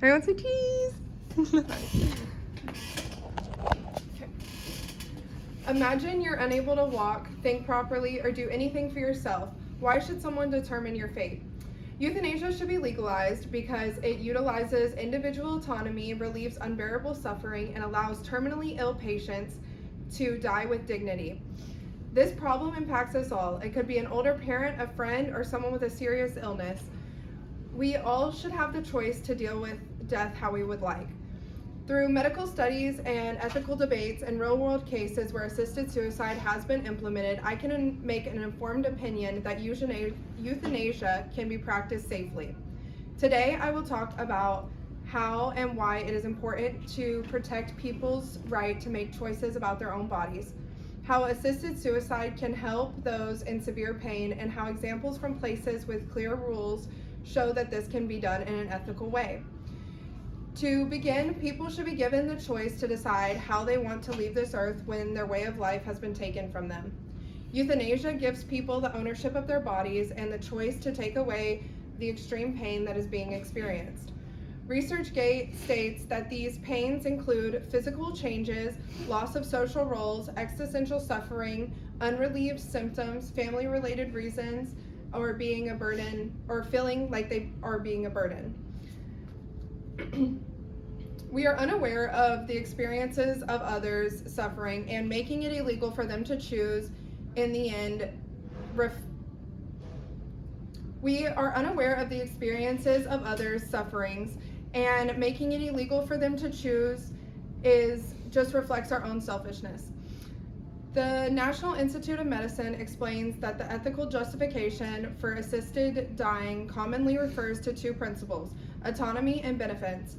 Everyone say cheese. Okay. Imagine you're unable to walk, think properly, or do anything for yourself. Why should someone determine your fate? Euthanasia should be legalized because it utilizes individual autonomy, relieves unbearable suffering, and allows terminally ill patients to die with dignity. This problem impacts us all. It could be an older parent, a friend, or someone with a serious illness. We all should have the choice to deal with death how we would like. Through medical studies and ethical debates and real-world cases where assisted suicide has been implemented, I can make an informed opinion that euthanasia can be practiced safely. Today, I will talk about how and why it is important to protect people's right to make choices about their own bodies, how assisted suicide can help those in severe pain, and how examples from places with clear rules show that this can be done in an ethical way. To begin, people should be given the choice to decide how they want to leave this earth when their way of life has been taken from them. Euthanasia gives people the ownership of their bodies and the choice to take away the extreme pain that is being experienced. ResearchGate states that these pains include physical changes, loss of social roles, existential suffering, unrelieved symptoms, family-related reasons, or being a burden, or feeling like they are being a burden. We are unaware of the experiences of others' suffering, and making it illegal for them to choose in the end we are unaware of the experiences of others' sufferings, and making it illegal for them to choose just reflects our own selfishness. The National Institute of Medicine explains that the ethical justification for assisted dying commonly refers to two principles: autonomy and benefits.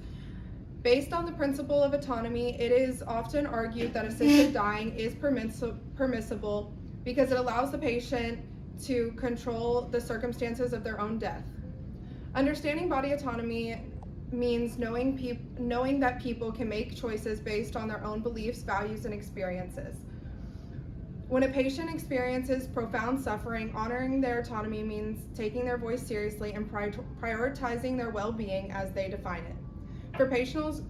Based on the principle of autonomy, it is often argued that assisted dying is permissible because it allows the patient to control the circumstances of their own death. Understanding body autonomy means knowing that people can make choices based on their own beliefs, values, and experiences. When a patient experiences profound suffering, honoring their autonomy means taking their voice seriously and prioritizing their well-being as they define it. For patients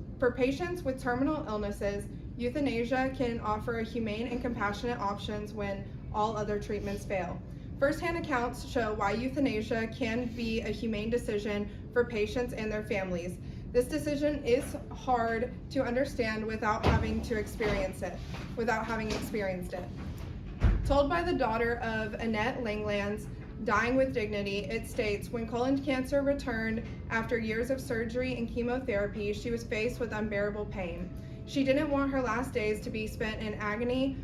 with terminal illnesses, euthanasia can offer a humane and compassionate options when all other treatments fail. First-hand accounts show why euthanasia can be a humane decision for patients and their families. This decision is hard to understand without having experienced it. Told by the daughter of Annette Langlands, Dying with Dignity, it states, when colon cancer returned after years of surgery and chemotherapy, she was faced with unbearable pain. She didn't want her last days to be spent in agony,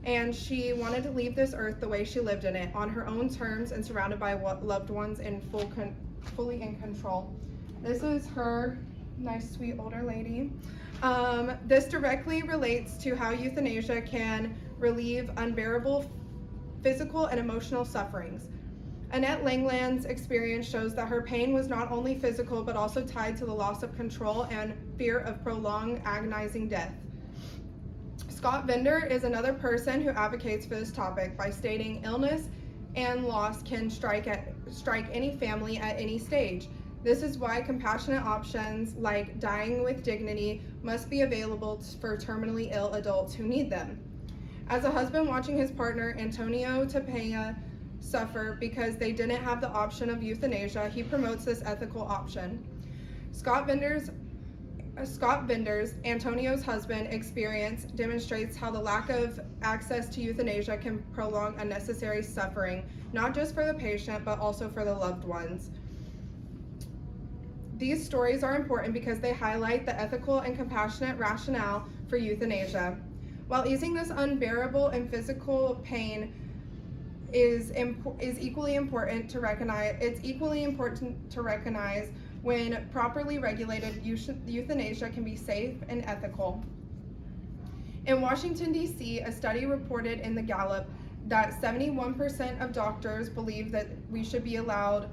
and she wanted to leave this earth the way she lived in it, on her own terms and surrounded by loved ones and fully in control. This is her nice, sweet older lady. This directly relates to how euthanasia can relieve unbearable physical and emotional sufferings. Annette Langland's experience shows that her pain was not only physical but also tied to the loss of control and fear of prolonged agonizing death. Scott Vender is another person who advocates for this topic by stating illness and loss can strike any family at any stage. This is why compassionate options like Dying with Dignity must be available for terminally ill adults who need them. As a husband watching his partner, Antonio Tapia, suffer because they didn't have the option of euthanasia, he promotes this ethical option. Scott Vender's, Antonio's husband, experience demonstrates how the lack of access to euthanasia can prolong unnecessary suffering, not just for the patient, but also for the loved ones. These stories are important because they highlight the ethical and compassionate rationale for euthanasia. While easing this unbearable and physical pain is equally important to recognize, when properly regulated, euthanasia can be safe and ethical. In Washington, D.C., a study reported in the Gallup that 71% of doctors believe that we should be allowed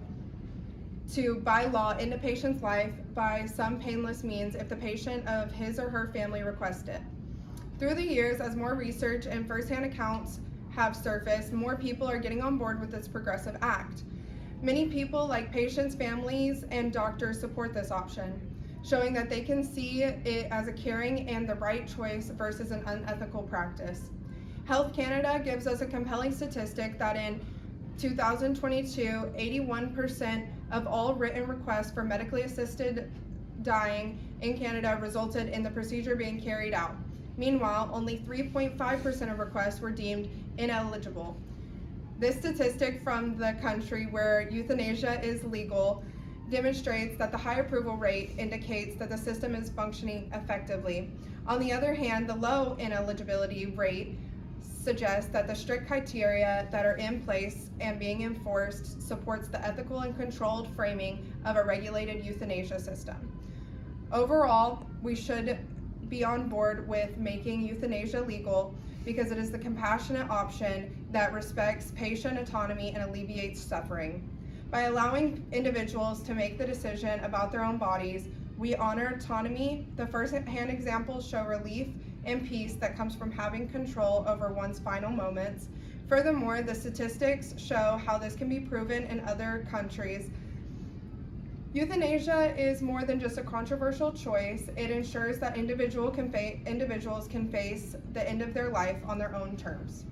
to, by law, end a patient's life by some painless means if the patient of his or her family requests it. Through the years, as more research and firsthand accounts have surfaced, more people are getting on board with this progressive act. Many people, like patients, families, and doctors, support this option. showing that they can see it as a caring and the right choice versus an unethical practice. Health Canada gives us a compelling statistic that in 2022, 81% of all written requests for medically assisted dying in Canada resulted in the procedure being carried out. Meanwhile, only 3.5% of requests were deemed ineligible. This statistic from the country where euthanasia is legal demonstrates that the high approval rate indicates that the system is functioning effectively. On the other hand, the low ineligibility rate suggests that the strict criteria that are in place and being enforced supports the ethical and controlled framing of a regulated euthanasia system. Overall, we should be on board with making euthanasia legal because it is the compassionate option that respects patient autonomy and alleviates suffering. By allowing individuals to make the decision about their own bodies, we honor autonomy. The first-hand examples show relief and peace that comes from having control over one's final moments. Furthermore, the statistics show how this can be proven in other countries. Euthanasia is more than just a controversial choice. It ensures that individuals can face the end of their life on their own terms.